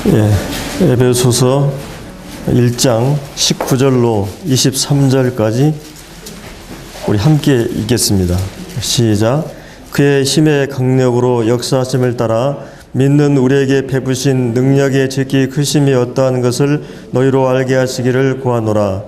에베소서 1장 19절로 23절까지 우리 함께 읽겠습니다. 시작. 그의 힘의 강력으로 역사하심을 따라 믿는 우리에게 베푸신 능력의 지극히 크심이 어떠한 것을 너희로 알게 하시기를 구하노라.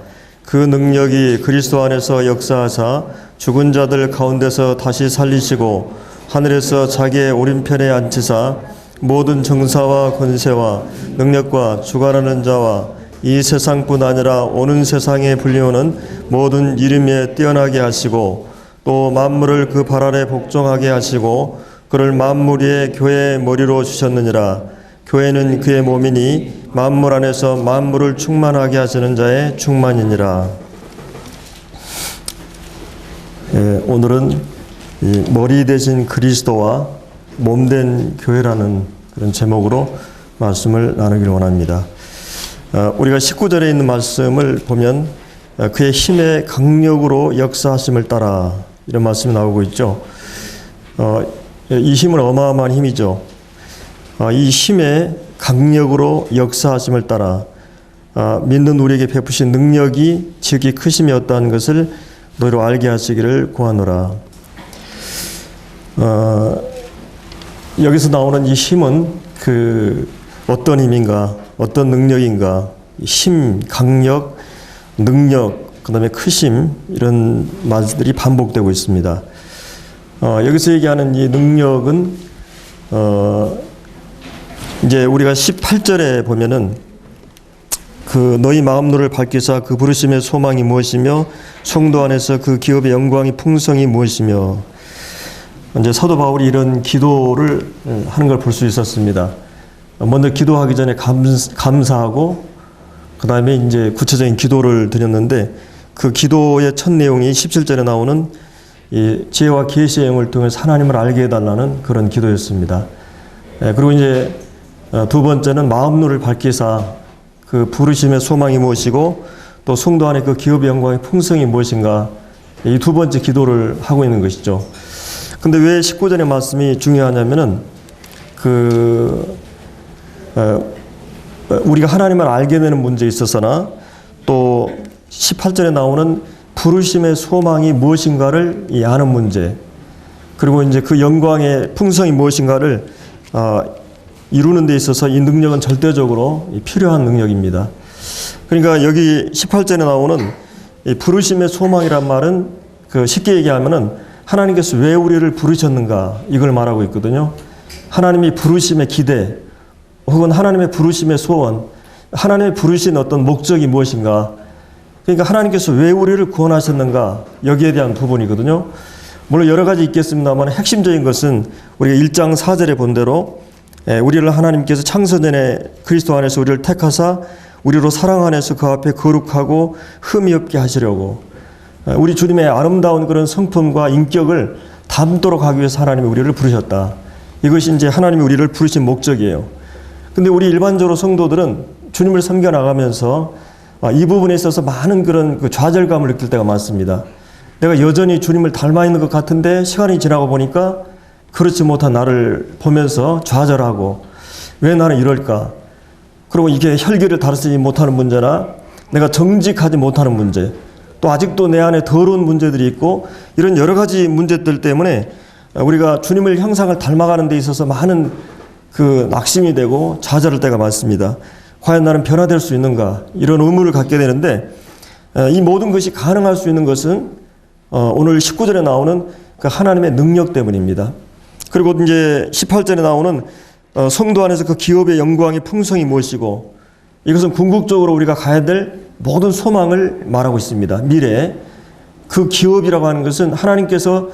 그 능력이 그리스도 안에서 역사하사 죽은 자들 가운데서 다시 살리시고 하늘에서 자기의 오른편에 앉히사 모든 정사와 권세와 능력과 주관하는 자와 이 세상뿐 아니라 오는 세상에 불리우는 모든 이름에 뛰어나게 하시고 또 만물을 그 발 아래 복종하게 하시고 그를 만물 위에 교회의 머리로 주셨느니라. 교회는 그의 몸이니 만물 안에서 만물을 충만하게 하시는 자의 충만이니라. 오늘은 이 머리 대신 그리스도와 몸된 교회라는 그런 제목으로 말씀을 나누기를 원합니다. 우리가 19절에 있는 말씀을 보면 그의 힘의 강력으로 역사하심을 따라 이런 말씀이 나오고 있죠. 이 힘은 어마어마한 힘이죠. 이 힘의 강력으로 역사하심을 따라 믿는 우리에게 베푸신 능력이 지극히 크심이 어떠한 것을 너희로 알게 하시기를 구하노라. 여기서 나오는 이 힘은 어떤 힘인가, 어떤 능력인가, 힘, 강력, 능력, 그 다음에 크심, 이런 말들이 반복되고 있습니다. 여기서 얘기하는 이 능력은, 이제 우리가 18절에 보면은 너희 마음노를 밝히사 그 부르심의 소망이 무엇이며 성도 안에서 그 기업의 영광이 풍성이 무엇이며, 이제 사도 바울이 이런 기도를 하는 걸 볼 수 있었습니다. 먼저 기도하기 전에 감사하고 그 다음에 이제 구체적인 기도를 드렸는데 그 기도의 첫 내용이 17절에 나오는 이 지혜와 계시의 영을 통해서 하나님을 알게 해달라는 그런 기도였습니다. 그리고 이제 두 번째는 마음노를 밝히사 그 부르심의 소망이 무엇이고 또 성도 안에 그 기업의 영광의 풍성이 무엇인가, 이 두 번째 기도를 하고 있는 것이죠. 근데 왜 19절의 말씀이 중요하냐면은 우리가 하나님을 알게 되는 문제에 있어서나 또 18절에 나오는 부르심의 소망이 무엇인가를 아는 문제, 그리고 이제 그 영광의 풍성이 무엇인가를 이루는 데 있어서 이 능력은 절대적으로 필요한 능력입니다. 그러니까 여기 18절에 나오는 이 부르심의 소망이란 말은 쉽게 얘기하면은 하나님께서 왜 우리를 부르셨는가, 이걸 말하고 있거든요. 하나님이 부르심의 기대 혹은 하나님의 부르심의 소원, 하나님의 부르신 어떤 목적이 무엇인가, 그러니까 하나님께서 왜 우리를 구원하셨는가, 여기에 대한 부분이거든요. 물론 여러 가지 있겠습니다만 핵심적인 것은 우리가 1장 4절에 본 대로 우리를 하나님께서 창세전에 그리스도 안에서 우리를 택하사 우리로 사랑 안에서 그 앞에 거룩하고 흠이 없게 하시려고, 우리 주님의 아름다운 그런 성품과 인격을 담도록 하기 위해서 하나님이 우리를 부르셨다. 이것이 이제 하나님이 우리를 부르신 목적이에요. 근데 우리 일반적으로 성도들은 주님을 섬겨나가면서 이 부분에 있어서 많은 그런 좌절감을 느낄 때가 많습니다. 내가 여전히 주님을 닮아 있는 것 같은데 시간이 지나고 보니까 그렇지 못한 나를 보면서 좌절하고, 왜 나는 이럴까? 그리고 이게 혈기를 다루지 못하는 문제나 내가 정직하지 못하는 문제, 또 아직도 내 안에 더러운 문제들이 있고, 이런 여러 가지 문제들 때문에 우리가 주님을 형상을 닮아가는 데 있어서 많은 낙심이 되고 좌절할 때가 많습니다. 과연 나는 변화될 수 있는가, 이런 의문을 갖게 되는데, 이 모든 것이 가능할 수 있는 것은 오늘 19절에 나오는 그 하나님의 능력 때문입니다. 그리고 이제 18절에 나오는 성도 안에서 그 기업의 영광의 풍성이 무엇이고, 이것은 궁극적으로 우리가 가야 될 모든 소망을 말하고 있습니다. 미래에 그 기업이라고 하는 것은 하나님께서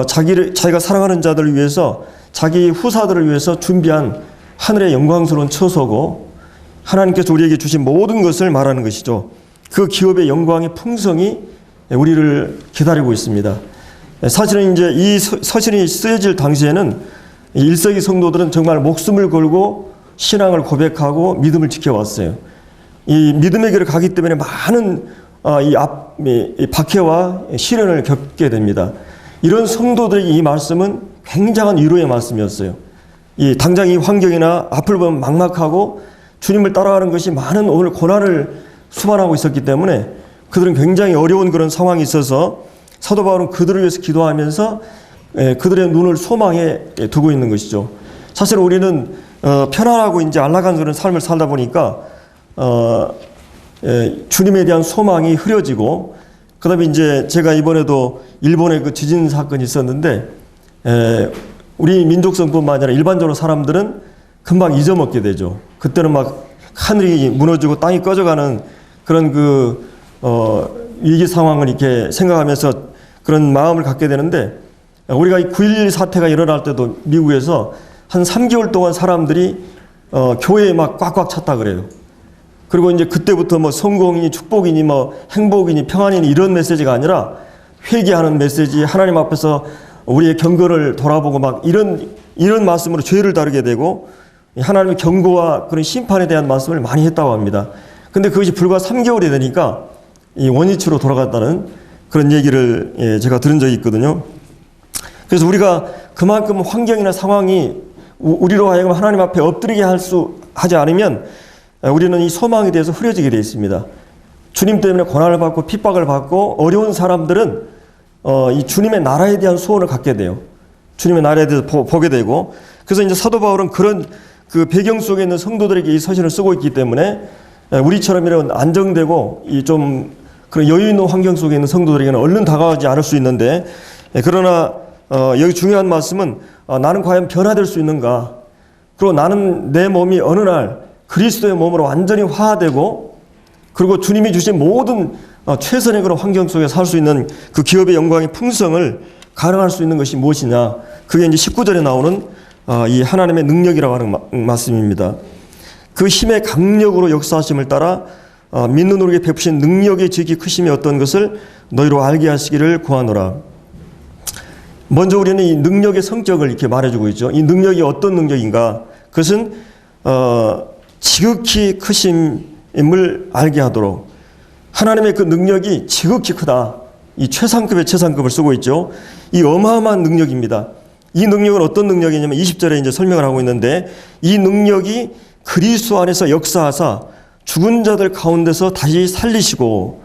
자기가 사랑하는 자들을 위해서, 자기 후사들을 위해서 준비한 하늘의 영광스러운 처소고, 하나님께서 우리에게 주신 모든 것을 말하는 것이죠. 그 기업의 영광의 풍성이 우리를 기다리고 있습니다. 사실은 이제 이 서신이 쓰여질 당시에는 1세기 성도들은 정말 목숨을 걸고 신앙을 고백하고 믿음을 지켜왔어요. 이 믿음의 길을 가기 때문에 많은 이 박해와 시련을 겪게 됩니다. 이런 성도들에게 이 말씀은 굉장한 위로의 말씀이었어요. 당장 이 환경이나 앞을 보면 막막하고 주님을 따라가는 것이 많은 오늘 고난을 수반하고 있었기 때문에 그들은 굉장히 어려운 그런 상황이 있어서 사도 바울은 그들을 위해서 기도하면서 그들의 눈을 소망에 두고 있는 것이죠. 사실 우리는 편안하고 이제 안락한 그런 삶을 살다 보니까 주님에 대한 소망이 흐려지고, 그다음에 이제 제가 이번에도 일본에 그 지진 사건이 있었는데 우리 민족성뿐만 아니라 일반적으로 사람들은 금방 잊어먹게 되죠. 그때는 막 하늘이 무너지고 땅이 꺼져가는 그런 위기 상황을 이렇게 생각하면서 그런 마음을 갖게 되는데, 우리가 이 9.11 사태가 일어날 때도 미국에서 한 3개월 동안 사람들이 교회에 막 꽉꽉 찼다 그래요. 그리고 이제 그때부터 뭐 성공이니 축복이니 뭐 행복이니 평안이니 이런 메시지가 아니라 회개하는 메시지, 하나님 앞에서 우리의 경건을 돌아보고 막 이런 말씀으로 죄를 다루게 되고 하나님의 경고와 그런 심판에 대한 말씀을 많이 했다고 합니다. 근데 그것이 불과 3개월이 되니까 이 원위치로 돌아갔다는 그런 얘기를 제가 들은 적이 있거든요. 그래서 우리가 그만큼 환경이나 상황이 우리로 하여금 하나님 앞에 엎드리게 하지 않으면 우리는 이 소망에 대해서 흐려지게 되어 있습니다. 주님 때문에 고난을 받고 핍박을 받고 어려운 사람들은 이 주님의 나라에 대한 소원을 갖게 돼요. 주님의 나라에 대해서 보게 되고, 그래서 이제 사도 바울은 그런 그 배경 속에 있는 성도들에게 이 서신을 쓰고 있기 때문에 우리처럼 이런 안정되고 이 좀 그런 여유 있는 환경 속에 있는 성도들에게는 얼른 다가가지 않을 수 있는데, 그러나 여기 중요한 말씀은 나는 과연 변화될 수 있는가? 그리고 나는 내 몸이 어느 날 그리스도의 몸으로 완전히 화되고, 그리고 주님이 주신 모든 최선의 그런 환경 속에 살 수 있는 그 기업의 영광의 풍성을 가능할 수 있는 것이 무엇이냐? 그게 이제 19절에 나오는 이 하나님의 능력이라고 하는 말씀입니다. 그 힘의 강력으로 역사하심을 따라 믿는 우리에게 베푸신 능력의 지극히 크심이 어떤 것을 너희로 알게 하시기를 구하노라. 먼저 우리는 이 능력의 성격을 이렇게 말해주고 있죠. 이 능력이 어떤 능력인가? 그것은 지극히 크심을 알게 하도록, 하나님의 그 능력이 지극히 크다. 이 최상급의 최상급을 쓰고 있죠. 이 어마어마한 능력입니다. 이 능력은 어떤 능력이냐면 20절에 이제 설명을 하고 있는데, 이 능력이 그리스도 안에서 역사하사 죽은 자들 가운데서 다시 살리시고,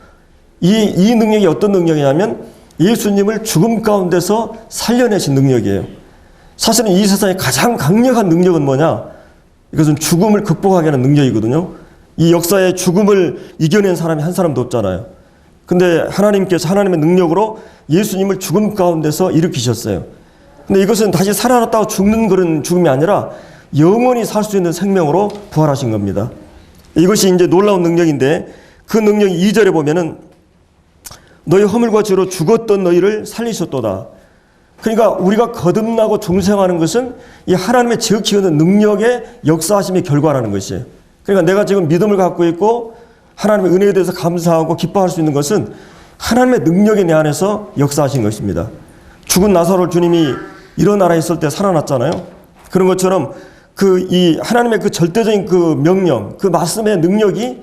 이 능력이 어떤 능력이냐면 예수님을 죽음 가운데서 살려내신 능력이에요. 사실은 이 세상에 가장 강력한 능력은 뭐냐? 이것은 죽음을 극복하게 하는 능력이거든요. 이 역사에 죽음을 이겨낸 사람이 한 사람도 없잖아요. 근데 하나님께서 하나님의 능력으로 예수님을 죽음 가운데서 일으키셨어요. 근데 이것은 다시 살아났다고 죽는 그런 죽음이 아니라 영원히 살 수 있는 생명으로 부활하신 겁니다. 이것이 이제 놀라운 능력인데, 그 능력이 2절에 보면은 너희 허물과 죄로 죽었던 너희를 살리셨도다. 그러니까 우리가 거듭나고 중생하는 것은 이 하나님의 지극히 큰 능력의 역사하심의 결과라는 것이에요. 그러니까 내가 지금 믿음을 갖고 있고 하나님의 은혜에 대해서 감사하고 기뻐할 수 있는 것은 하나님의 능력이 내 안에서 역사하신 것입니다. 죽은 나사로를 주님이 일어나라 했을 때 살아났잖아요. 그런 것처럼 이 하나님의 그 절대적인 그 명령, 그 말씀의 능력이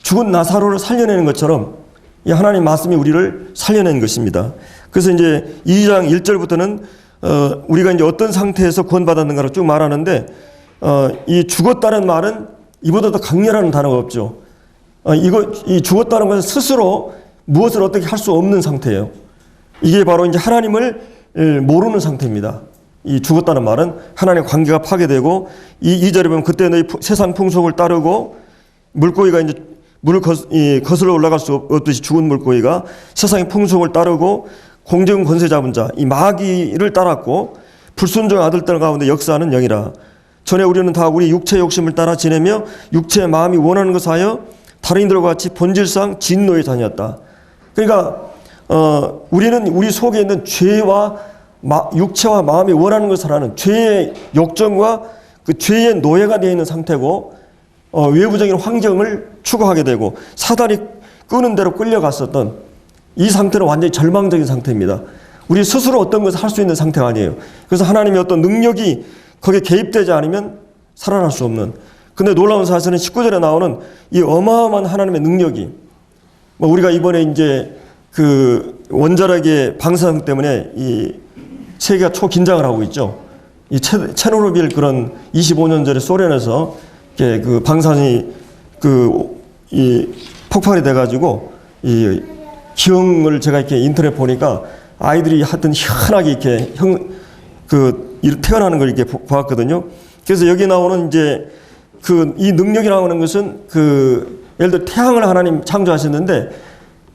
죽은 나사로를 살려내는 것처럼 이 하나님 말씀이 우리를 살려낸 것입니다. 그래서 이제 2장 1절부터는 우리가 이제 어떤 상태에서 구원받았는가를 쭉 말하는데, 이 죽었다는 말은 이보다 더 강렬한 단어가 없죠. 이 죽었다는 것은 스스로 무엇을 어떻게 할 수 없는 상태예요. 이게 바로 이제 하나님을 모르는 상태입니다. 이 죽었다는 말은 하나님의 관계가 파괴되고, 이 2절에 보면 그때 너희 세상 풍속을 따르고, 물고기가 이제 물을 거슬러 올라갈 수 없듯이 죽은 물고기가 세상의 풍속을 따르고 공중 권세 잡은 자 이 마귀를 따랐고, 불순종 아들들 가운데 역사하는 영이라. 전에 우리는 다 우리 육체의 욕심을 따라 지내며 육체의 마음이 원하는 것을 하여 다른이들과 같이 본질상 진노의 자녀였다. 그러니까 우리는 우리 속에 있는 죄와 육체와 마음이 원하는 것을 하는 죄의 욕정과 그 죄의 노예가 되어 있는 상태고, 외부적인 환경을 추구하게 되고 사단이 끄는 대로 끌려갔었던 이 상태는 완전히 절망적인 상태입니다. 우리 스스로 어떤 것을 할 수 있는 상태가 아니에요. 그래서 하나님의 어떤 능력이 거기에 개입되지 않으면 살아날 수 없는. 근데 놀라운 사실은 19절에 나오는 이 어마어마한 하나님의 능력이, 우리가 이번에 이제 그 원자력의 방사능 때문에 이 세계가 초긴장을 하고 있죠. 이 체르노빌 그런 25년 전에 소련에서 그 방사선이 이 폭발이 돼가지고 이 기형을 제가 이렇게 인터넷 보니까 아이들이 하여튼 희한하게 이렇게 태어나는 걸 이렇게 보았거든요. 그래서 여기 나오는 이제 이 능력이라고 하는 것은 예를 들어 태양을 하나님 창조하셨는데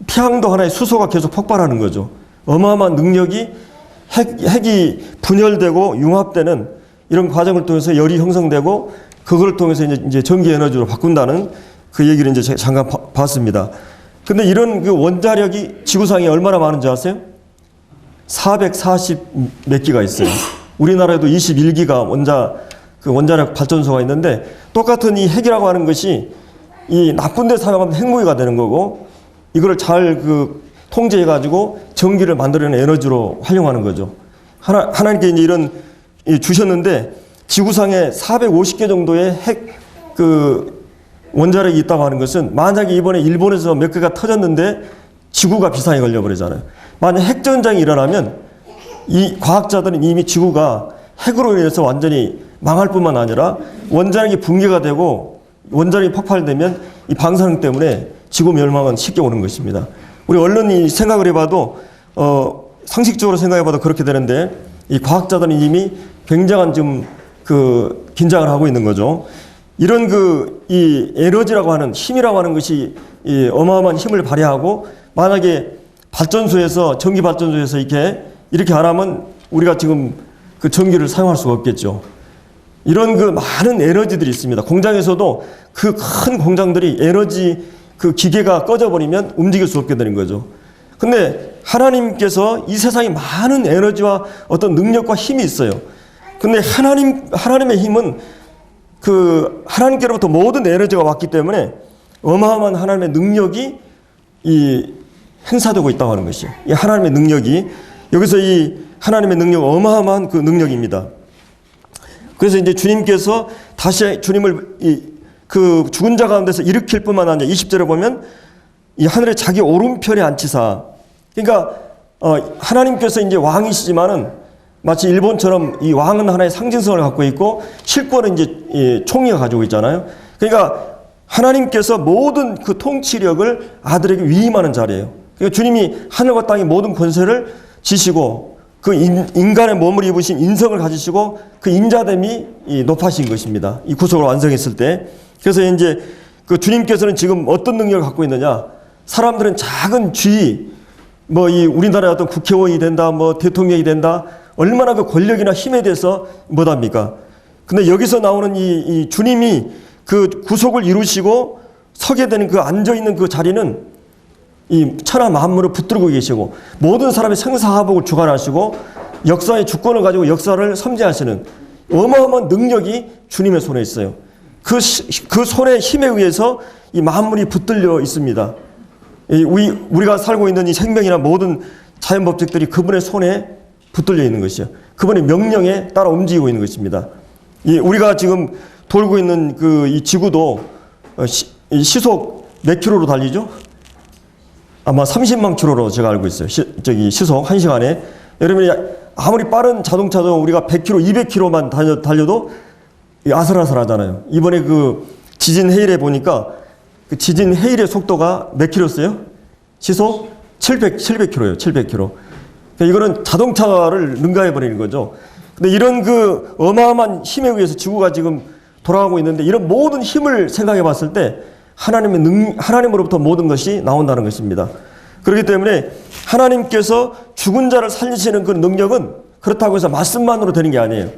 태양도 하나의 수소가 계속 폭발하는 거죠. 어마어마한 능력이 핵이 분열되고 융합되는 이런 과정을 통해서 열이 형성되고 그걸 통해서 이제 전기 에너지로 바꾼다는 그 얘기를 이제 잠깐 봤습니다. 근데 이런 그 원자력이 지구상에 얼마나 많은지 아세요? 440 몇 기가 있어요. 우리나라에도 21기가 원자력 발전소가 있는데 똑같은 이 핵이라고 하는 것이 이 나쁜 데 사용하면 핵무기가 되는 거고 이거를 잘 통제해 가지고 전기를 만들어내는 에너지로 활용하는 거죠. 하나님께 이제 이런 주셨는데 지구상에 450개 정도의 핵 원자력이 있다고 하는 것은 만약에 이번에 일본에서 몇 개가 터졌는데 지구가 비상에 걸려버리잖아요. 만약 핵전쟁이 일어나면 이 과학자들은 이미 지구가 핵으로 인해서 완전히 망할 뿐만 아니라 원자력이 붕괴가 되고 원자력이 폭발되면 이 방사능 때문에 지구 멸망은 쉽게 오는 것입니다. 우리 언론이 생각을 해봐도 상식적으로 생각해봐도 그렇게 되는데 이 과학자들은 이미 굉장한 좀 긴장을 하고 있는 거죠. 이런 이 에너지라고 하는 힘이라고 하는 것이 이 어마어마한 힘을 발휘하고 만약에 발전소에서 전기 발전소에서 이렇게 안 하면 우리가 지금 그 전기를 사용할 수가 없겠죠. 이런 많은 에너지들이 있습니다. 공장에서도 그 큰 공장들이 에너지 기계가 꺼져버리면 움직일 수 없게 되는 거죠. 근데 하나님께서 이 세상에 많은 에너지와 어떤 능력과 힘이 있어요. 근데 하나님의 힘은 하나님께로부터 모든 에너지가 왔기 때문에 어마어마한 하나님의 능력이 행사되고 있다고 하는 것이에요. 이 하나님의 능력이 여기서 이 하나님의 능력 어마어마한 그 능력입니다. 그래서 이제 주님께서 다시 주님을 죽은 자 가운데서 일으킬 뿐만 아니라 20절에 보면 이 하늘에 자기 오른편에 앉히사 그러니까 하나님께서 이제 왕이시지만은 마치 일본처럼 이 왕은 하나의 상징성을 갖고 있고 실권은 이제 총리가 가지고 있잖아요. 그러니까 하나님께서 모든 그 통치력을 아들에게 위임하는 자리예요. 그러니까 주님이 하늘과 땅의 모든 권세를 지시고 그 인간의 몸을 입으신 인성을 가지시고 그 인자됨이 높아진 것입니다. 이 구속을 완성했을 때. 그래서 이제 주님께서는 지금 어떤 능력을 갖고 있느냐? 사람들은 작은 쥐, 우리나라의 어떤 국회의원이 된다, 대통령이 된다, 얼마나 그 권력이나 힘에 대해서 못합니까? 근데 여기서 나오는 이 주님이 그 구속을 이루시고 서게 되는 앉아있는 그 자리는 이 천하 만물을 붙들고 계시고 모든 사람의 생사화복을 주관하시고 역사의 주권을 가지고 역사를 섬재하시는 어마어마한 능력이 주님의 손에 있어요. 그 손의 힘에 의해서 이 만물이 붙들려 있습니다. 우리가 살고 있는 이 생명이나 모든 자연 법칙들이 그분의 손에 붙들려 있는 것이요. 그분의 명령에 따라 움직이고 있는 것입니다. 우리가 지금 돌고 있는 이 지구도 시속 몇 킬로로 달리죠? 아마 30만 킬로로 제가 알고 있어요. 시속 1시간에. 여러분이 아무리 빠른 자동차도 우리가 100킬로, 200킬로만 달려도 아슬아슬하잖아요. 이번에 지진 해일에 보니까 지진 해일의 속도가 몇 킬로였어요? 시속 700킬로예요. 700킬로. 그러니까 이거는 자동차를 능가해버리는 거죠. 근데 이런 어마어마한 힘에 의해서 지구가 지금 돌아가고 있는데 이런 모든 힘을 생각해 봤을 때 하나님으로부터 모든 것이 나온다는 것입니다. 그렇기 때문에 하나님께서 죽은 자를 살리시는 그 능력은 그렇다고 해서 말씀만으로 되는 게 아니에요.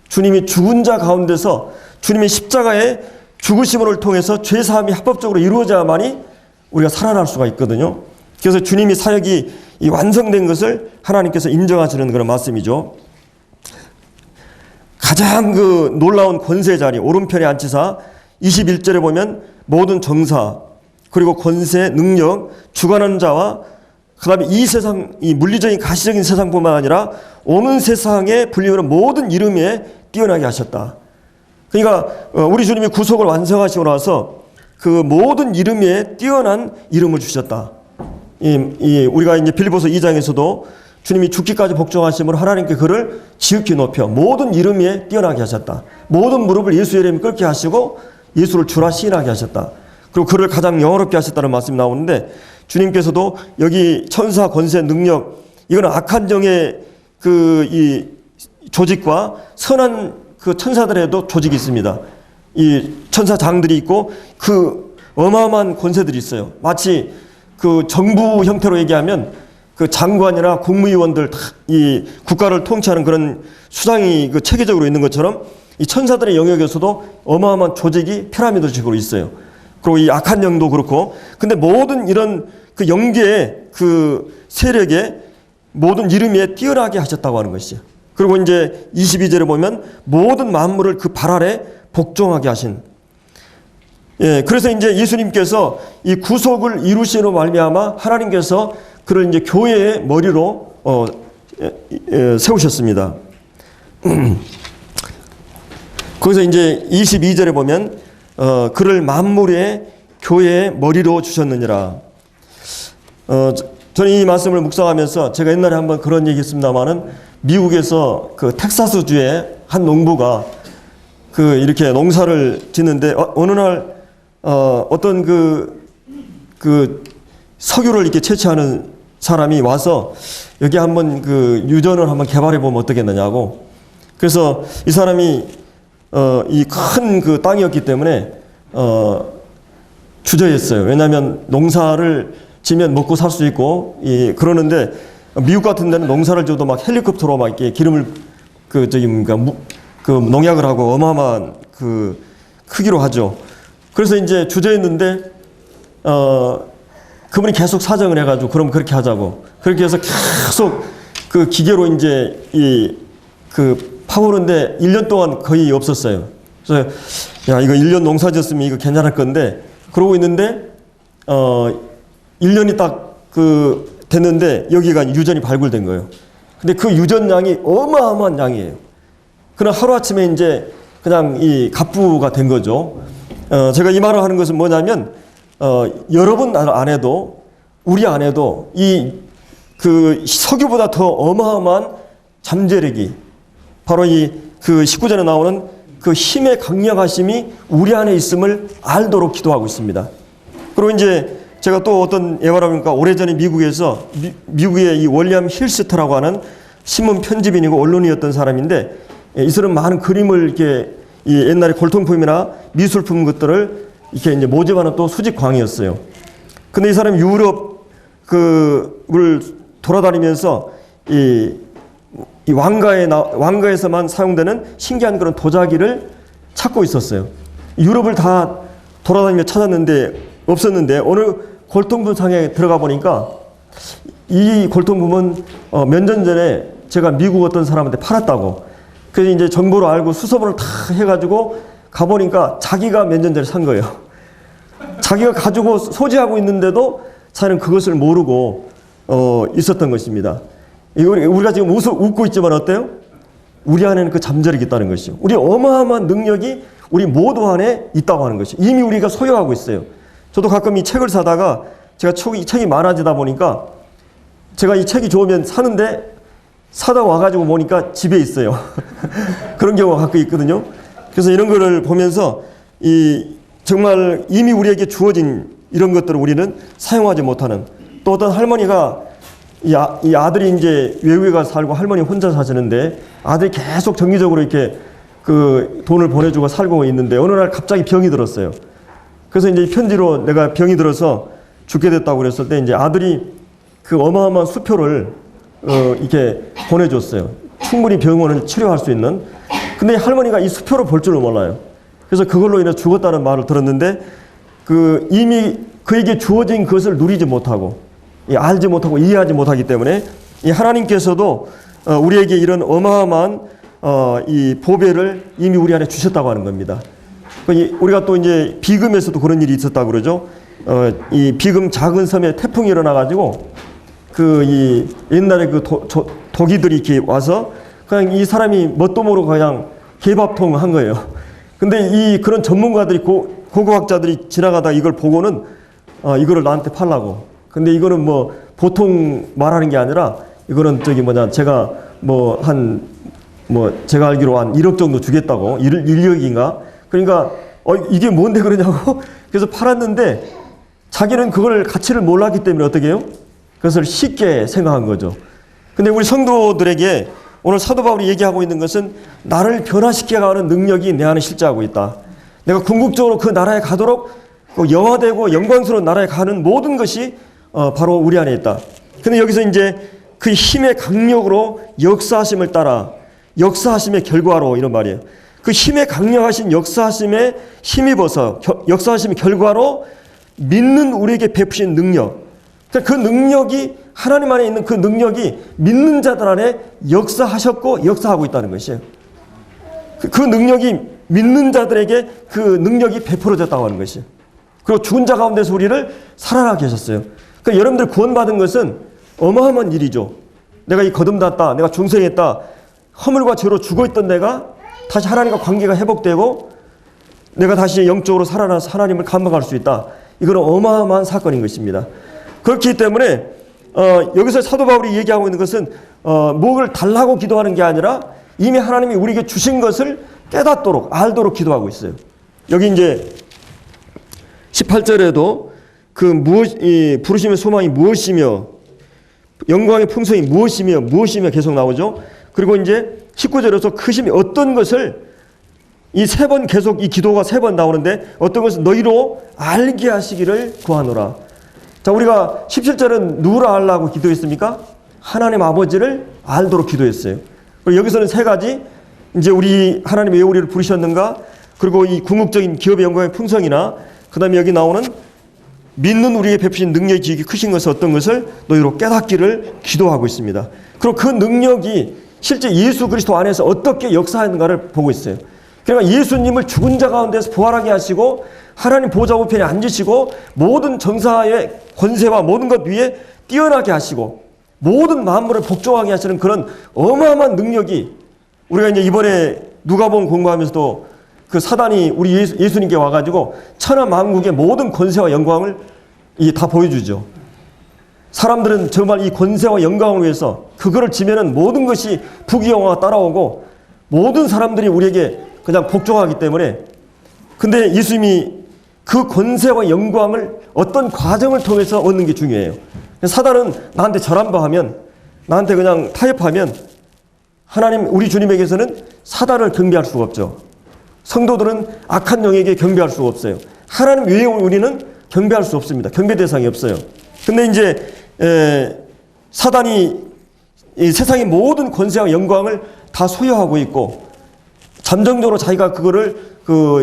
주님이 죽은 자 가운데서 주님의 십자가의 죽으심을 통해서 죄사함이 합법적으로 이루어져야만이 우리가 살아날 수가 있거든요. 그래서 주님이 사역이 완성된 것을 하나님께서 인정하시는 그런 말씀이죠. 가장 놀라운 권세 자리 오른편에 앉히사 21절에 보면 모든 정사 그리고 권세 능력 주관하는 자와 그 다음에 이 세상 이 물리적인 가시적인 세상뿐만 아니라 오는 세상에 불리우는 모든 이름에 뛰어나게 하셨다. 그러니까 우리 주님이 구속을 완성하시고 나서 그 모든 이름에 뛰어난 이름을 주셨다. 우리가 이제 빌립보서 2장에서도 주님이 죽기까지 복종하심으로 하나님께 그를 지극히 높여 모든 이름 위에 뛰어나게 하셨다. 모든 무릎을 예수 이름에 꿇게 하시고 예수를 주라 시인하게 하셨다. 그리고 그를 가장 영화롭게 하셨다는 말씀이 나오는데, 주님께서도 여기 천사 권세 능력, 이거는 악한 영의 이 조직과 선한 그 천사들에도 조직이 있습니다. 이 천사장들이 있고 그 어마어마한 권세들이 있어요. 마치 그 정부 형태로 얘기하면 그 장관이나 국무위원들 이 국가를 통치하는 그런 수장이 그 체계적으로 있는 것처럼 이 천사들의 영역에서도 어마어마한 조직이 피라미드식으로 있어요. 그리고 이 악한 영도 그렇고, 근데 모든 이런 그 영계의 그 세력의 모든 이름 위에 뛰어나게 하셨다고 하는 것이죠. 그리고 이제 22절에 보면 모든 만물을 그 발 아래 복종하게 하신. 예, 그래서 이제 예수님께서 이 구속을 이루시로 말미암아 하나님께서 그를 이제 교회의 머리로 세우셨습니다. 거기서 이제 22절에 보면 그를 만물의 교회의 머리로 주셨느니라. 저는 이 말씀을 묵상하면서 제가 옛날에 한번 그런 얘기 했습니다만은, 미국에서 그 텍사스주의 한 농부가 그 이렇게 농사를 짓는데 어느 날 어떤 그 석유를 이렇게 채취하는 사람이 와서 여기 한번 그 유전을 한번 개발해 보면 어떻겠느냐고. 그래서 이 사람이 이 큰 그 땅이었기 때문에 주저했어요. 왜냐하면 농사를 지면 먹고 살 수 있고 그러는데, 미국 같은 데는 농사를 줘도 막 헬리콥터로 막 이렇게 기름을 그 농약을 하고 어마어마한 그 크기로 하죠. 그래서 이제 주저했는데 그분이 계속 사정을 해가지고 그럼 그렇게 하자고. 그렇게 해서 계속 그 기계로 이제 파보는데 1년 동안 거의 없었어요. 그래서 야, 이거 1년 농사 지었으면 이거 괜찮을 건데, 그러고 있는데 1년이 딱 됐는데 여기가 유전이 발굴된 거예요. 근데 그 유전량이 어마어마한 양이에요. 그럼 하루아침에 이제 그냥 이 갑부가 된 거죠. 제가 이 말을 하는 것은 뭐냐면, 여러분 안에도, 우리 안에도 그 석유보다 더 어마어마한 잠재력이, 바로 그 19절에 나오는 그 힘의 강력하심이 우리 안에 있음을 알도록 기도하고 있습니다. 그리고 이제 제가 또 어떤 예화를 보니까, 오래전에 미국에서 미국의 이 월리엄 힐스트라고 하는 신문 편집인이고 언론이었던 사람인데, 이 사람 많은 그림을 이렇게 이 옛날에 골동품이나 미술품 것들을 이렇게 이제 모집하는 또 수집광이었어요. 근데 이 사람이 유럽 를 돌아다니면서 이 왕가에서만 사용되는 신기한 그런 도자기를 찾고 있었어요. 유럽을 다 돌아다니며 찾았는데 없었는데, 어느 골동품 상에 들어가 보니까 이 골동품은 몇 년 전에 제가 미국 어떤 사람한테 팔았다고. 그래서 이제 정보를 알고 수소문을 다 해가지고 가보니까 자기가 몇 년 전에 산 거예요. 자기가 가지고 소지하고 있는데도 자기는 그것을 모르고 있었던 것입니다. 우리가 지금 웃고 있지만 어때요? 우리 안에는 그 잠재력이 있다는 것이죠. 우리 어마어마한 능력이 우리 모두 안에 있다고 하는 것이죠. 이미 우리가 소유하고 있어요. 저도 가끔 이 책을 사다가 제가 책이 많아지다 보니까 제가 이 책이 좋으면 사는데, 사다 와가지고 보니까 집에 있어요. 그런 경우가 가끔 있거든요. 그래서 이런 거를 보면서 정말 이미 우리에게 주어진 이런 것들을 우리는 사용하지 못하는, 또 어떤 할머니가 이 아들이 이제 외국에 가서 살고 할머니 혼자 사시는데, 아들이 계속 정기적으로 이렇게 그 돈을 보내주고 살고 있는데 어느 날 갑자기 병이 들었어요. 그래서 이제 편지로 내가 병이 들어서 죽게 됐다고 그랬을 때, 이제 아들이 그 어마어마한 수표를 이렇게 보내줬어요. 충분히 병원을 치료할 수 있는. 근데 할머니가 이 수표를 볼 줄을 몰라요. 그래서 그걸로 인해서 죽었다는 말을 들었는데, 이미 그에게 주어진 것을 누리지 못하고, 알지 못하고 이해하지 못하기 때문에, 이 하나님께서도 우리에게 이런 어마어마한 이 보배를 이미 우리 안에 주셨다고 하는 겁니다. 우리가 또 이제 비금에서도 그런 일이 있었다고 그러죠. 이 비금 작은 섬에 태풍이 일어나가지고 옛날에 독이들이 이렇게 와서 그냥 이 사람이 뭣도 모르고 그냥 개밥통 한 거예요. 근데 그런 전문가들이 고고학자들이 지나가다 이걸 보고는 이거를 나한테 팔라고. 근데 이거는 뭐 보통 말하는 게 아니라 이거는 제가 제가 알기로 한 1억 정도 주겠다고, 1억인가? 그러니까, 이게 뭔데 그러냐고? 그래서 팔았는데, 자기는 그걸 가치를 몰랐기 때문에 어떻게 해요? 그것을 쉽게 생각한 거죠. 근데 우리 성도들에게 오늘 사도 바울이 얘기하고 있는 것은 나를 변화시켜가는 능력이 내 안에 실제하고 있다. 내가 궁극적으로 그 나라에 가도록 영화되고 영광스러운 나라에 가는 모든 것이 바로 우리 안에 있다. 근데 여기서 이제 그 힘의 강력으로 역사하심을 따라 역사하심의 결과로 이런 말이에요. 그 힘의 강력하신 역사하심에 힘입어서 역사하심의 결과로 믿는 우리에게 베푸신 능력. 그 능력이 하나님 안에 있는 그 능력이 믿는 자들 안에 역사하셨고 역사하고 있다는 것이에요. 그 능력이 믿는 자들에게 그 능력이 베풀어졌다고 하는 것이에요. 그리고 죽은 자 가운데서 우리를 살아나게 하셨어요. 그러니까 여러분들 구원받은 것은 어마어마한 일이죠. 내가 거듭났다, 내가 중생했다, 허물과 죄로 죽어있던 내가 다시 하나님과 관계가 회복되고 내가 다시 영적으로 살아나서 하나님을 감각할 수 있다. 이건 어마어마한 사건인 것입니다. 그렇기 때문에 여기서 사도 바울이 얘기하고 있는 것은 뭘 달라고 기도하는 게 아니라 이미 하나님이 우리에게 주신 것을 깨닫도록 알도록 기도하고 있어요. 여기 이제 18절에도 이 부르심의 소망이 무엇이며 영광의 풍성이 무엇이며 계속 나오죠. 그리고 이제 19절에서 크심이 어떤 것을 이 세 번 계속 이 기도가 3번 나오는데 어떤 것을 너희로 알게 하시기를 구하노라. 자, 우리가 17절은 누구를 알라고 기도했습니까? 하나님 아버지를 알도록 기도했어요. 그리고 여기서는 3가지, 이제 우리 하나님이 왜 우리를 부르셨는가, 그리고 이 궁극적인 기업의 영광의 풍성이나, 그 다음에 여기 나오는 믿는 우리에게 베푸신 능력이 지극히 크신 것은 어떤 것을 너희로 깨닫기를 기도하고 있습니다. 그리고 그 능력이 실제 예수 그리스도 안에서 어떻게 역사하는가를 보고 있어요. 그러니까 예수님을 죽은 자 가운데서 부활하게 하시고 하나님 보좌 우편에 앉으시고 모든 정사의 권세와 모든 것 위에 뛰어나게 하시고 모든 만물을 복종하게 하시는 그런 어마어마한 능력이, 우리가 이제 이번에 누가복음 공부하면서도 그 사단이 우리 예수님께 와가지고 천하 만국의 모든 권세와 영광을 다 보여주죠. 사람들은 정말 이 권세와 영광을 위해서 그거를 지면은 모든 것이 부귀영화가 따라오고 모든 사람들이 우리에게 그냥 복종하기 때문에, 근데 예수님이 그 권세와 영광을 어떤 과정을 통해서 얻는 게 중요해요. 사단은 나한테 절함하면, 나한테 그냥 타협하면, 하나님 우리 주님에게서는 사단을 경배할 수가 없죠. 성도들은 악한 영에게 경배할 수가 없어요. 하나님 외에 우리는 경배할 수 없습니다. 경배 대상이 없어요. 근데 이제 사단이 이 세상의 모든 권세와 영광을 다 소유하고 있고 잠정적으로 자기가 그거를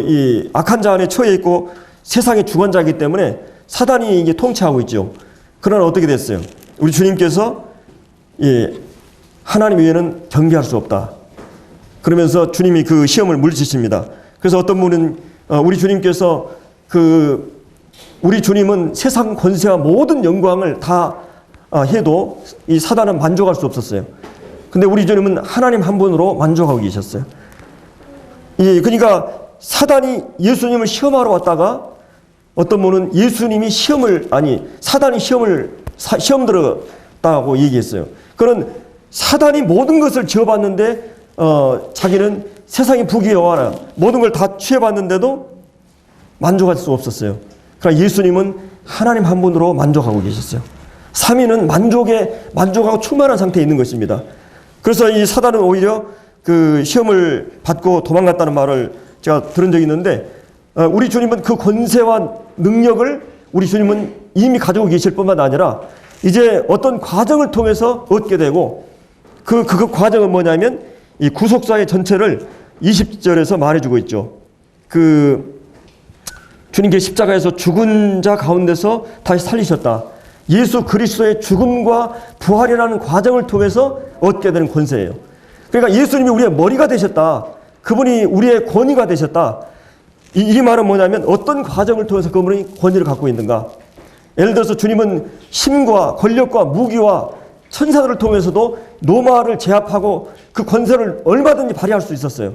이 악한 자 안에 처해 있고 세상의 주관자이기 때문에 사단이 이게 통치하고 있죠. 그러나 어떻게 됐어요? 우리 주님께서 하나님 외에는 경배할 수 없다. 그러면서 주님이 그 시험을 물리치십니다. 그래서 어떤 분은 우리 주님께서 우리 주님은 세상 권세와 모든 영광을 다 해도 이 사단은 만족할 수 없었어요. 근데 우리 주님은 하나님 한 분으로 만족하고 계셨어요. 그러니까 사단이 예수님을 시험하러 왔다가 어떤 분은 사단이 시험 들었다고 얘기했어요. 그런 사단이 모든 것을 지어봤는데 자기는 세상의 부귀영화나 모든 걸 다 취해봤는데도 만족할 수 없었어요. 그러나 예수님은 하나님 한 분으로 만족하고 계셨어요. 3위는 만족하고 충만한 상태에 있는 것입니다. 그래서 이 사단은 오히려 그 시험을 받고 도망갔다는 말을 제가 들은 적이 있는데, 우리 주님은 그 권세와 능력을 우리 주님은 이미 가지고 계실 뿐만 아니라 이제 어떤 과정을 통해서 얻게 되고, 그 과정은 뭐냐면 이 구속사의 전체를 20절에서 말해주고 있죠. 주님께 십자가에서 죽은 자 가운데서 다시 살리셨다. 예수 그리스도의 죽음과 부활이라는 과정을 통해서 얻게 되는 권세예요. 그러니까 예수님이 우리의 머리가 되셨다. 그분이 우리의 권위가 되셨다. 이 말은 뭐냐면 어떤 과정을 통해서 그분이 권위를 갖고 있는가. 예를 들어서 주님은 힘과 권력과 무기와 천사들을 통해서도 로마를 제압하고 그 권세를 얼마든지 발휘할 수 있었어요.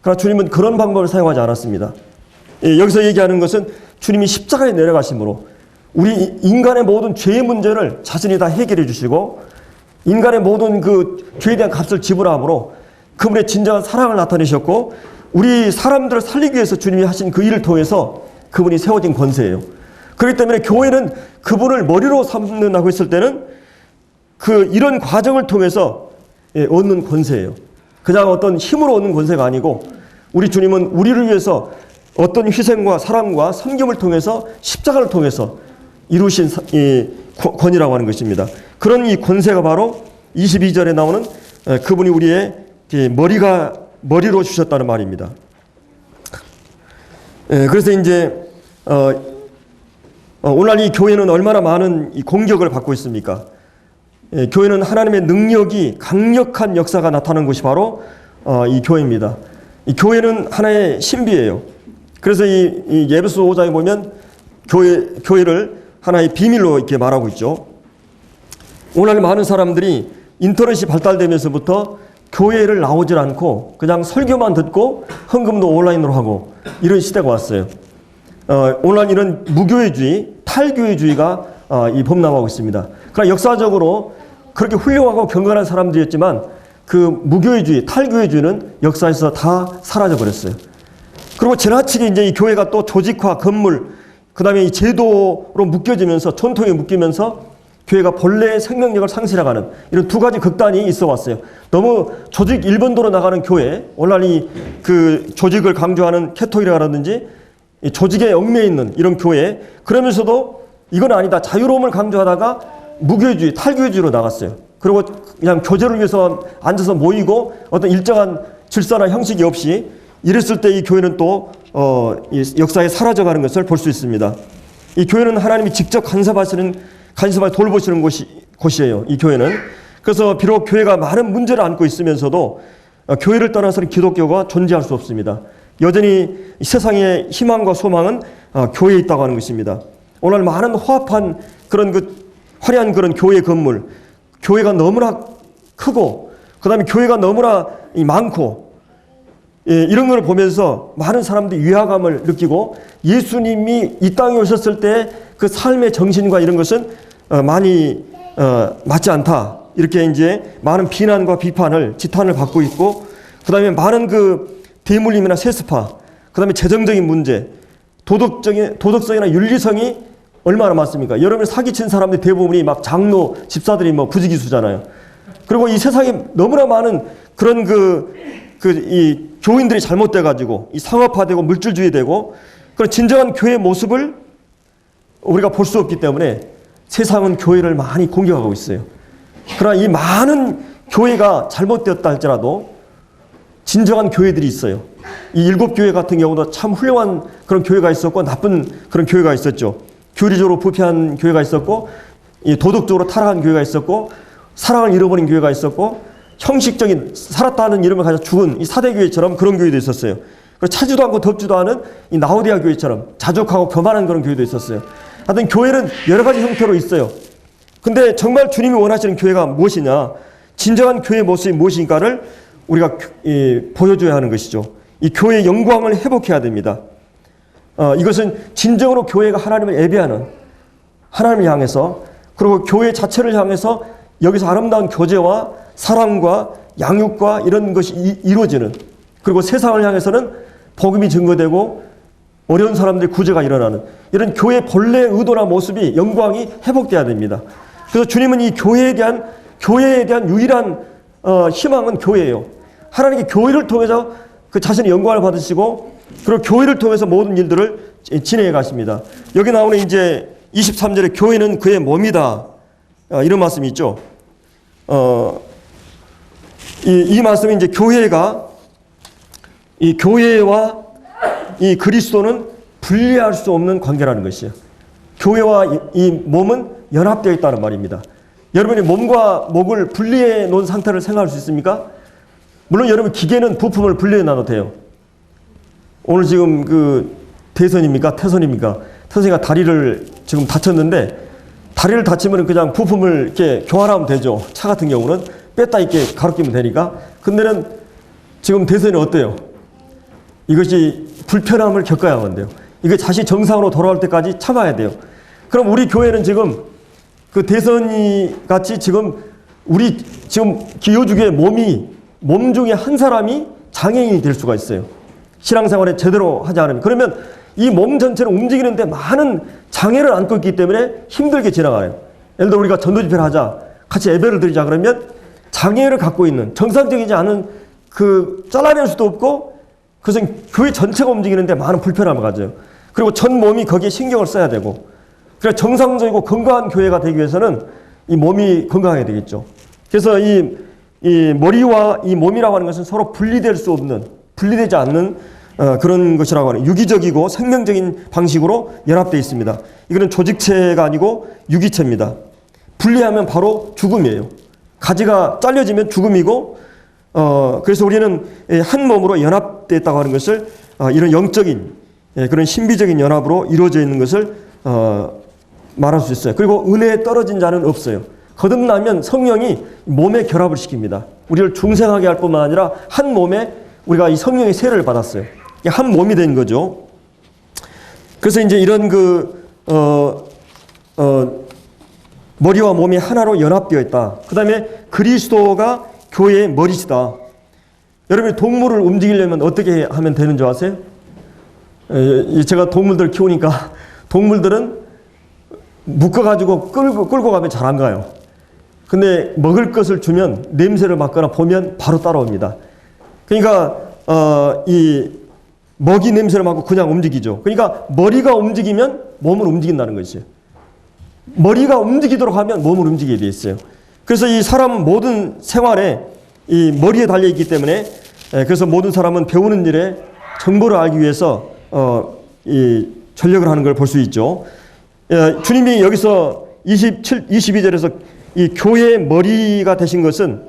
그러나 주님은 그런 방법을 사용하지 않았습니다. 여기서 얘기하는 것은 주님이 십자가에 내려가심으로 우리 인간의 모든 죄의 문제를 자신이 다 해결해 주시고 인간의 모든 그 죄에 대한 값을 지불함으로 그분의 진정한 사랑을 나타내셨고, 우리 사람들을 살리기 위해서 주님이 하신 그 일을 통해서 그분이 세워진 권세예요. 그렇기 때문에 교회는 그분을 머리로 삼는다고 했을 때는 이런 과정을 통해서 얻는 권세예요. 그냥 어떤 힘으로 얻는 권세가 아니고, 우리 주님은 우리를 위해서 어떤 희생과 사랑과 섬김을 통해서, 십자가를 통해서 이루신 이 권이라고 하는 것입니다. 그런 이 권세가 바로 22절에 나오는 그분이 우리의 머리로 주셨다는 말입니다. 그래서 이제 오늘날 이 교회는 얼마나 많은 이 공격을 받고 있습니까? 교회는 하나님의 능력이 강력한 역사가 나타나는 것이 바로 이 교회입니다. 이 교회는 하나의 신비예요. 그래서 이 예배소 5장에 보면 교회를 하나의 비밀로 이렇게 말하고 있죠. 오늘 많은 사람들이 인터넷이 발달되면서부터 교회를 나오질 않고 그냥 설교만 듣고 헌금도 온라인으로 하고 이런 시대가 왔어요. 오늘 이런 무교회주의, 탈교회주의가 범람하고 있습니다. 그러나 역사적으로 그렇게 훌륭하고 경건한 사람들이었지만 그 무교회주의, 탈교회주의는 역사에서 다 사라져 버렸어요. 그리고 지나치게 이제 이 교회가 또 조직화, 건물, 그 다음에 이 제도로 묶여지면서, 전통에 묶이면서 교회가 본래의 생명력을 상실해가는 이런 두 가지 극단이 있어 왔어요. 너무 조직 일본도로 나가는 교회, 오늘날 그 조직을 강조하는 캐토릭이라든지 조직에 얽매여 있는 이런 교회, 그러면서도 이건 아니다, 자유로움을 강조하다가 무교회주의, 탈교회주의로 나갔어요. 그리고 그냥 교제를 위해서 앉아서 모이고 어떤 일정한 질서나 형식이 없이 이랬을 때 이 교회는 또 역사에 사라져가는 것을 볼 수 있습니다. 이 교회는 하나님이 직접 간섭하시는 돌보시는 곳이에요. 이 교회는. 그래서 비록 교회가 많은 문제를 안고 있으면서도 교회를 떠나서는 기독교가 존재할 수 없습니다. 여전히 세상의 희망과 소망은 교회에 있다고 하는 것입니다. 오늘 많은 호합한 그런 화려한 그런 교회 건물, 교회가 너무나 크고, 그 다음에 교회가 너무나 많고, 이런 걸 보면서 많은 사람들이 위화감을 느끼고, 예수님이 이 땅에 오셨을 때 그 삶의 정신과 이런 것은 많이 맞지 않다, 이렇게 이제 많은 비난과 비판을, 지탄을 받고 있고, 그 다음에 많은 그 대물림이나 세습화, 그 다음에 재정적인 문제, 도덕성이나 윤리성이 얼마나 많습니까? 여러분 사기친 사람들 대부분이 막 장로, 집사들이 뭐 부지기수잖아요. 그리고 이 세상에 너무나 많은 그런 이 교인들이 잘못돼가지고 이 상업화되고 물질주의되고, 그런 진정한 교회의 모습을 우리가 볼 수 없기 때문에 세상은 교회를 많이 공격하고 있어요. 그러나 이 많은 교회가 잘못되었다 할지라도 진정한 교회들이 있어요. 이 7교회 같은 경우도 참 훌륭한 그런 교회가 있었고, 나쁜 그런 교회가 있었죠. 교리적으로 부패한 교회가 있었고, 이 도덕적으로 타락한 교회가 있었고, 사랑을 잃어버린 교회가 있었고, 형식적인 살았다는 이름을 가지고 죽은 이 사대교회처럼 그런 교회도 있었어요. 그리고 차지도 않고 덥지도 않은 이 라오디아 교회처럼 자족하고 교만한 그런 교회도 있었어요. 하여튼 교회는 여러 가지 형태로 있어요. 근데 정말 주님이 원하시는 교회가 무엇이냐, 진정한 교회의 모습이 무엇인가를 우리가 보여줘야 하는 것이죠. 이 교회의 영광을 회복해야 됩니다. 이것은 진정으로 교회가 하나님을 예배하는, 하나님을 향해서, 그리고 교회 자체를 향해서 여기서 아름다운 교제와 사랑과 양육과 이런 것이 이루어지는, 그리고 세상을 향해서는 복음이 증거되고 어려운 사람들의 구제가 일어나는 이런 교회의 본래의 의도나 모습이, 영광이 회복돼야 됩니다. 그래서 주님은 이 교회에 대한 유일한 희망은 교회예요. 하나님께 교회를 통해서 그 자신의 영광을 받으시고, 그리고 교회를 통해서 모든 일들을 진행해 가십니다. 여기 나오는 이제 23절에 교회는 그의 몸이다, 이런 말씀이 있죠. 이 말씀이 이제 이 교회와 이 그리스도는 분리할 수 없는 관계라는 것이에요. 교회와 이 몸은 연합되어 있다는 말입니다. 여러분이 몸과 목을 분리해 놓은 상태를 생각할 수 있습니까? 물론 여러분 기계는 부품을 분리해 놔도 돼요. 오늘 지금 태선입니까? 태선이가 다리를 지금 다쳤는데, 다리를 다치면 그냥 부품을 이렇게 교환하면 되죠. 차 같은 경우는 뺐다 이렇게 가로끼면 되니까. 근데는 지금 대선이 어때요? 이것이 불편함을 겪어야만 돼요. 이게 다시 정상으로 돌아올 때까지 참아야 돼요. 그럼 우리 교회는 지금 그 대선이 같이 지금 우리 지금 기여주교의 몸 중에 한 사람이 장애인이 될 수가 있어요. 신앙생활에 제대로 하지 않으면. 그러면 이 몸 전체를 움직이는데 많은 장애를 안고 있기 때문에 힘들게 지나가요. 예를 들어 우리가 전도 집회를 하자, 같이 예배를 드리자 그러면 장애를 갖고 있는, 정상적이지 않은 잘라낼 수도 없고, 그것은 교회 전체가 움직이는데 많은 불편함을 가져요. 그리고 전 몸이 거기에 신경을 써야 되고, 그래서 정상적이고 건강한 교회가 되기 위해서는 이 몸이 건강해야 되겠죠. 그래서 이 머리와 이 몸이라고 하는 것은 서로 분리되지 않는 그런 것이라고 하는, 유기적이고 생명적인 방식으로 연합되어 있습니다. 이거는 조직체가 아니고 유기체입니다. 분리하면 바로 죽음이에요. 가지가 잘려지면 죽음이고, 그래서 우리는 한 몸으로 연합되었다고 하는 것을 이런 영적인 그런 신비적인 연합으로 이루어져 있는 것을 말할 수 있어요. 그리고 은혜에 떨어진 자는 없어요. 거듭나면 성령이 몸에 결합을 시킵니다. 우리를 중생하게 할 뿐만 아니라 한 몸에 우리가 이 성령의 세례를 받았어요. 한 몸이 된 거죠. 그래서 이제 이런 머리와 몸이 하나로 연합되어 있다. 그 다음에 그리스도가 교회의 머리시다. 여러분이 동물을 움직이려면 어떻게 하면 되는 줄 아세요? 제가 동물들 키우니까 동물들은 묶어가지고 끌고 가면 잘 안 가요. 근데 먹을 것을 주면 냄새를 맡거나 보면 바로 따라옵니다. 그러니까 이 먹이 냄새를 맡고 그냥 움직이죠. 그러니까 머리가 움직이면 몸을 움직인다는 것이에요. 머리가 움직이도록 하면 몸을 움직이게 돼 있어요. 그래서 이 사람 모든 생활에 이 머리에 달려 있기 때문에, 그래서 모든 사람은 배우는 일에 정보를 알기 위해서 이 전력을 하는 걸 볼 수 있죠. 주님이 여기서 22절에서 이 교회의 머리가 되신 것은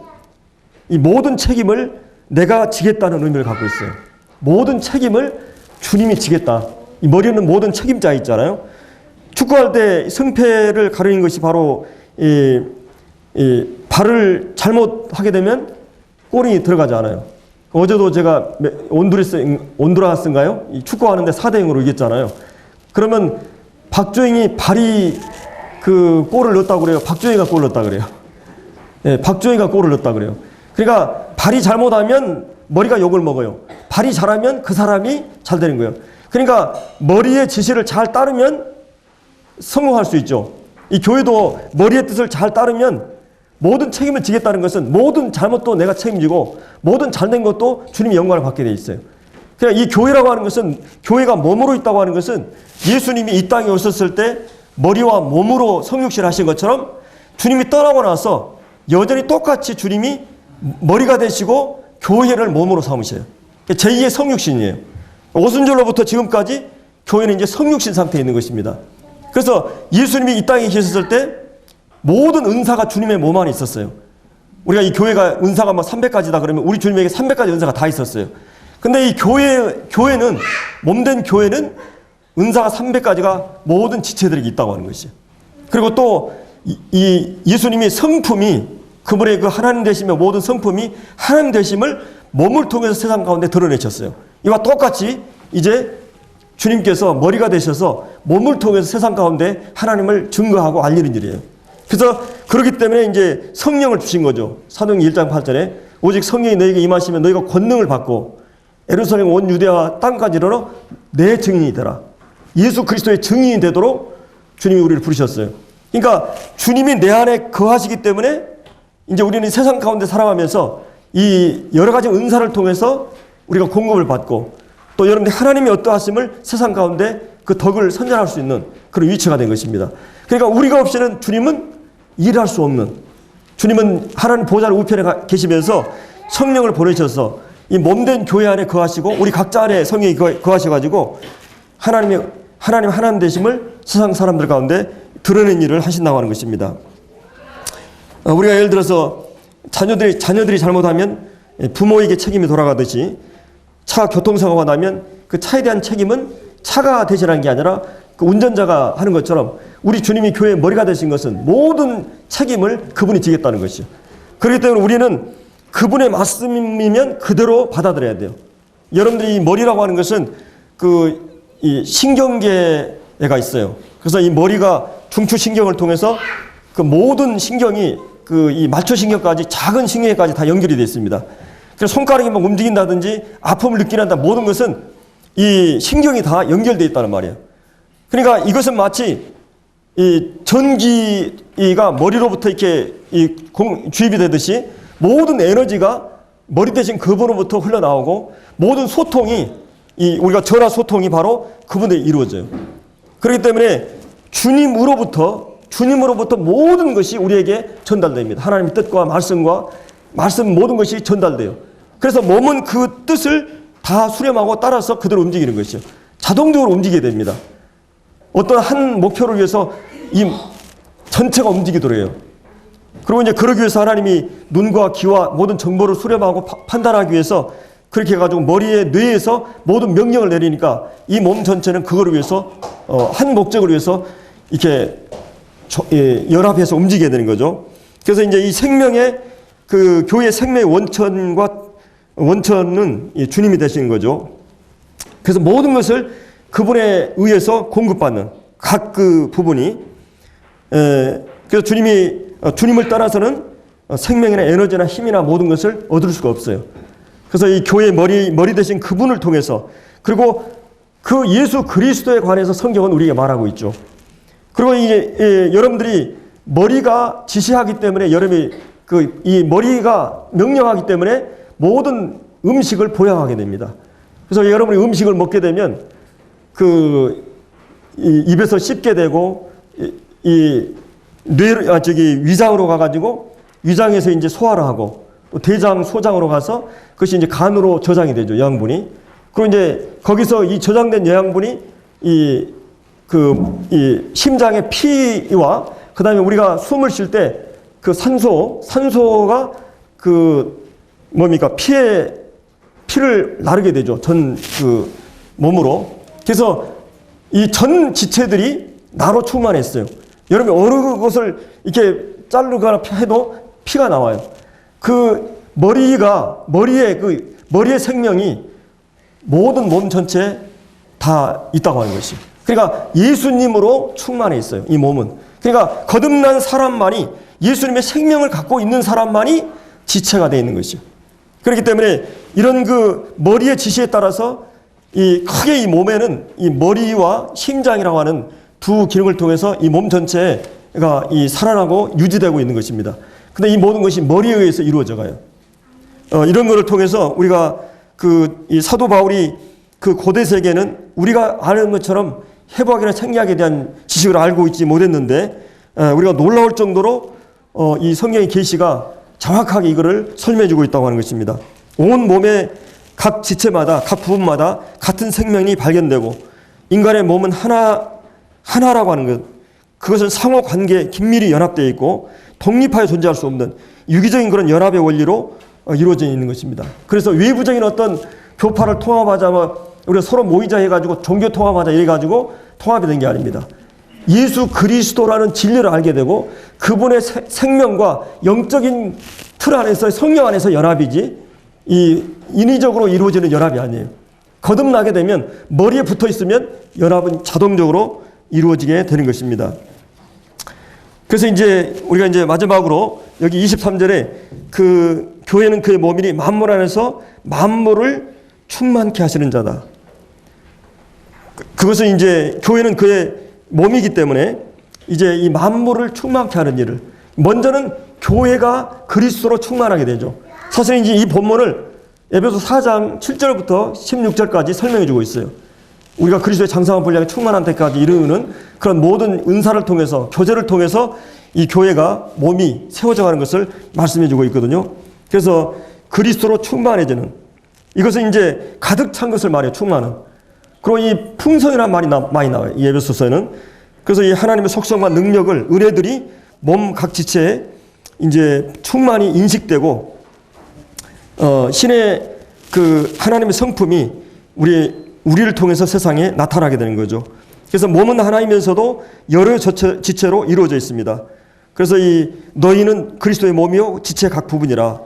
이 모든 책임을 내가 지겠다는 의미를 갖고 있어요. 모든 책임을 주님이 지겠다. 이 머리는 모든 책임자 있잖아요. 축구할 때 승패를 가리는 것이 바로 이 발을 잘못하게 되면 골이 들어가지 않아요. 어제도 제가 온두라스인가요? 축구하는데 4대0으로 이겼잖아요. 그러면 박주영이 발이 골을 넣었다고 그래요? 박주영이가 골을 넣었다 그래요? 네, 박주영이가 골을 넣었다 그래요. 그러니까 발이 잘못하면 머리가 욕을 먹어요. 발이 잘하면 그 사람이 잘 되는 거예요. 그러니까 머리의 지시를 잘 따르면 성공할 수 있죠. 이 교회도 머리의 뜻을 잘 따르면 모든 책임을 지겠다는 것은 모든 잘못도 내가 책임지고 모든 잘된 것도 주님이 영광을 받게 돼 있어요. 그러니까 이 교회라고 하는 것은, 교회가 몸으로 있다고 하는 것은 예수님이 이 땅에 오셨을 때 머리와 몸으로 성육신을 하신 것처럼 주님이 떠나고 나서 여전히 똑같이 주님이 머리가 되시고 교회를 몸으로 삼으셔요. 제2의 성육신이에요. 오순절로부터 지금까지 교회는 이제 성육신 상태에 있는 것입니다. 그래서 예수님이 이 땅에 계셨을 때 모든 은사가 주님의 몸 안에 있었어요. 우리가 이 교회가 은사가 막 300가지다 그러면 우리 주님에게 300가지 은사가 다 있었어요. 근데 이 교회는, 몸된 교회는 은사가 300가지가 모든 지체들에게 있다고 하는 것이에요. 그리고 또 이 예수님이 성품이, 그분의 그 하나님 되시며 모든 성품이 하나님 되심을 몸을 통해서 세상 가운데 드러내셨어요. 이와 똑같이 이제 주님께서 머리가 되셔서 몸을 통해서 세상 가운데 하나님을 증거하고 알리는 일이에요. 그래서 그렇기 때문에 이제 성령을 주신 거죠. 사도행전 1장 8절에 오직 성령이 너에게 임하시면 너희가 권능을 받고 예루살렘 온 유대와 땅까지 이르러 내 증인이 되라. 예수 그리스도의 증인이 되도록 주님이 우리를 부르셨어요. 그러니까 주님이 내 안에 거하시기 때문에 이제 우리는 세상 가운데 살아가면서 이 여러 가지 은사를 통해서 우리가 공급을 받고 또 여러분들 하나님이 어떠하심을 세상 가운데 그 덕을 선전할 수 있는 그런 위치가 된 것입니다. 그러니까 우리가 없이는 주님은 일할 수 없는, 주님은 하나님 보좌를 우편에 계시면서 성령을 보내셔서 이 몸된 교회 안에 거하시고 우리 각자 안에 성령이 거하셔가지고 하나님 되심을 세상 사람들 가운데 드러낸 일을 하신다고 하는 것입니다. 우리가 예를 들어서 자녀들이 잘못하면 부모에게 책임이 돌아가듯이 차 교통사고가 나면 그 차에 대한 책임은 차가 대신하는 게 아니라 그 운전자가 하는 것처럼 우리 주님이 교회의 머리가 되신 것은 모든 책임을 그분이 지겠다는 것이죠. 그렇기 때문에 우리는 그분의 말씀이면 그대로 받아들여야 돼요. 여러분들이 이 머리라고 하는 것은 이 신경계가 있어요. 그래서 이 머리가 중추신경을 통해서 그 모든 신경이 이 말초신경까지 작은 신경까지 다 연결이 되어 있습니다. 그래서 손가락이 막 움직인다든지 아픔을 느끼는다 모든 것은 이 신경이 다 연결되어 있다는 말이에요. 그러니까 이것은 마치 이 전기가 머리로부터 이렇게 주입이 되듯이 모든 에너지가 머리 대신 그분으로부터 흘러나오고 모든 소통이 우리가 전화 소통이 바로 그분에 이루어져요. 그렇기 때문에 주님으로부터 모든 것이 우리에게 전달됩니다. 하나님의 뜻과 말씀 모든 것이 전달돼요. 그래서 몸은 그 뜻을 다 수렴하고 따라서 그대로 움직이는 것이요. 자동적으로 움직이게 됩니다. 어떤 한 목표를 위해서 이 전체가 움직이도록 해요. 그리고 이제 그러기 위해서 하나님이 눈과 귀와 모든 정보를 수렴하고 판단하기 위해서 그렇게 해가지고 뇌에서 모든 명령을 내리니까 이 몸 전체는 그거를 위해서 한 목적을 위해서 이렇게 연합해서 움직여야 되는 거죠. 그래서 이제 이 생명의 그 교회 생명의 원천은 주님이 되시는 거죠. 그래서 모든 것을 그분에 의해서 공급받는 각 그 부분이 그래서 주님을 떠나서는 생명이나 에너지나 힘이나 모든 것을 얻을 수가 없어요. 그래서 이 교회의 머리 되신 그분을 통해서 그리고 그 예수 그리스도에 관해서 성경은 우리에게 말하고 있죠. 그리고 이제 여러분들이 머리가 지시하기 때문에 이 머리가 명령하기 때문에 모든 음식을 보양하게 됩니다. 그래서 여러분이 음식을 먹게 되면 입에서 씹게 되고 위장으로 가가지고 위장에서 이제 소화를 하고 또 대장, 소장으로 가서 그것이 이제 간으로 저장이 되죠, 영양분이. 그리고 이제 거기서 이 저장된 영양분이 이 심장의 피와 그 다음에 우리가 숨을 쉴 때 그 산소가 피를 나르게 되죠. 몸으로. 그래서 이 전 지체들이 나로 충만했어요. 여러분이 어느 것을 이렇게 자르거나 해도 피가 나와요. 머리의 생명이 모든 몸 전체에 다 있다고 하는 것이. 그러니까 예수님으로 충만해 있어요. 이 몸은. 그러니까 거듭난 사람만이 예수님의 생명을 갖고 있는 사람만이 지체가 되어 있는 것이죠. 그렇기 때문에 이런 머리의 지시에 따라서 크게 이 몸에는 이 머리와 심장이라고 하는 두 기능을 통해서 이 몸 전체가 살아나고 유지되고 있는 것입니다. 근데 이 모든 것이 머리에 의해서 이루어져 가요. 이런 것을 통해서 우리가 이 사도 바울이 고대 세계는 우리가 아는 것처럼 해부학이나 생리학에 대한 지식을 알고 있지 못했는데 우리가 놀라울 정도로 이 성경의 계시가 정확하게 이거를 설명해 주고 있다고 하는 것입니다. 온 몸의 각 지체마다 각 부분마다 같은 생명이 발견되고 인간의 몸은 하나라고 하는 것, 그것은 상호관계에 긴밀히 연합되어 있고 독립하여 존재할 수 없는 유기적인 그런 연합의 원리로 이루어져 있는 것입니다. 그래서 외부적인 어떤 교파를 통합하자, 우리가 서로 모이자 해가지고 종교 통합하자 이래가지고 통합이 된 게 아닙니다. 예수 그리스도라는 진리를 알게 되고 그분의 생명과 영적인 틀 안에서 성령 안에서 연합이지 인위적으로 이루어지는 연합이 아니에요. 거듭나게 되면 머리에 붙어 있으면 연합은 자동적으로 이루어지게 되는 것입니다. 그래서 우리가 마지막으로 여기 23절에 교회는 그의 몸이니 만물 안에서 만물을 충만케 하시는 자다. 그것은 교회는 그의 몸이기 때문에 이 만물을 충만케 하는 일을 먼저는 교회가 그리스도로 충만하게 되죠. 사실 이 본문을 에베소 4장 7절부터 16절까지 설명해 주고 있어요. 우리가 그리스도의 장성한 분량에 충만한 데까지 이르는 그런 모든 은사를 통해서 교제를 통해서 이 교회가 몸이 세워져 가는 것을 말씀해 주고 있거든요. 그래서 그리스도로 충만해지는 이것은 가득 찬 것을 말해요. 충만은. 그리고 이 풍성이라는 말이 많이 나와요. 이 에베소서에는. 그래서 이 하나님의 속성과 능력을 은혜들이 몸 각 지체에 충만히 인식되고 신의 하나님의 성품이 우리를 통해서 세상에 나타나게 되는 거죠. 그래서 몸은 하나이면서도 여러 지체로 이루어져 있습니다. 그래서 너희는 그리스도의 몸이요 지체 각 부분이라.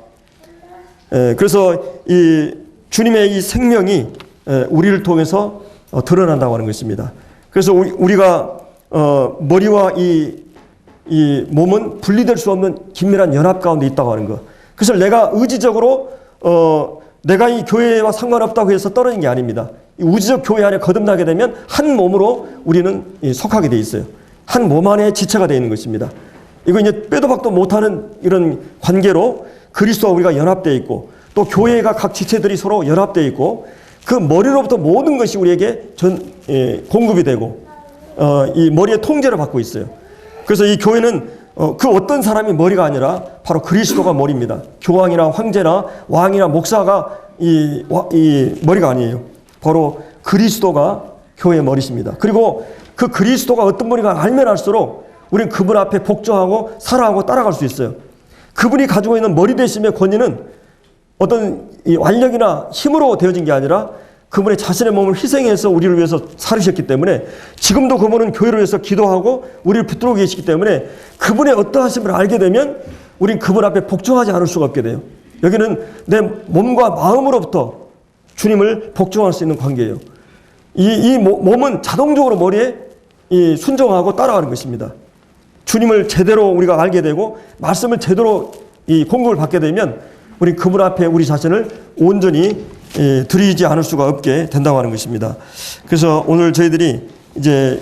그래서 주님의 이 생명이 우리를 통해서 드러난다고 하는 것입니다. 그래서 우리가 머리와 이 몸은 분리될 수 없는 긴밀한 연합 가운데 있다고 하는 거. 그래서 내가 의지적으로 내가 이 교회와 상관없다고 해서 떨어진 게 아닙니다. 이 우주적 교회 안에 거듭나게 되면 한 몸으로 우리는 속하게 돼 있어요. 한 몸 안에 지체가 되어 있는 것입니다. 이거 이제 빼도 박도 못하는 이런 관계로 그리스도와 우리가 연합되어 있고 또 교회가 각 지체들이 서로 연합되어 있고 그 머리로부터 모든 것이 우리에게 공급이 되고 이 머리의 통제를 받고 있어요. 그래서 이 교회는 그 어떤 사람이 머리가 아니라 바로 그리스도가 머리입니다. 교황이나 황제나 왕이나 목사가 이 머리가 아니에요. 바로 그리스도가 교회의 머리십니다. 그리고 그 그리스도가 어떤 분인가 알면 알수록 우리는 그분 앞에 복종하고 사랑하고 따라갈 수 있어요. 그분이 가지고 있는 머리 되심의 권위는 어떤 이 완력이나 힘으로 되어진 게 아니라 그분의 자신의 몸을 희생해서 우리를 위해서 살으셨기 때문에 지금도 그분은 교회를 위해서 기도하고 우리를 붙들고 계시기 때문에 그분의 어떠하심을 알게 되면 우린 그분 앞에 복종하지 않을 수가 없게 돼요. 여기는 내 몸과 마음으로부터 주님을 복종할 수 있는 관계예요. 이 몸은 자동적으로 머리에 순종하고 따라가는 것입니다. 주님을 제대로 우리가 알게 되고 말씀을 제대로 공급을 받게 되면 우리 그분 앞에 우리 자신을 온전히 드리지 않을 수가 없게 된다고 하는 것입니다. 그래서 오늘 저희들이 이제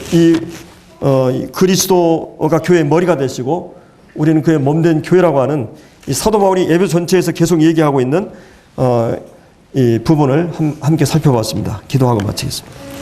그리스도가 교회의 머리가 되시고 우리는 그의 몸된 교회라고 하는 이 사도 바울이 에베소 전체에서 계속 얘기하고 있는 이 부분을 함께 살펴봤습니다. 기도하고 마치겠습니다.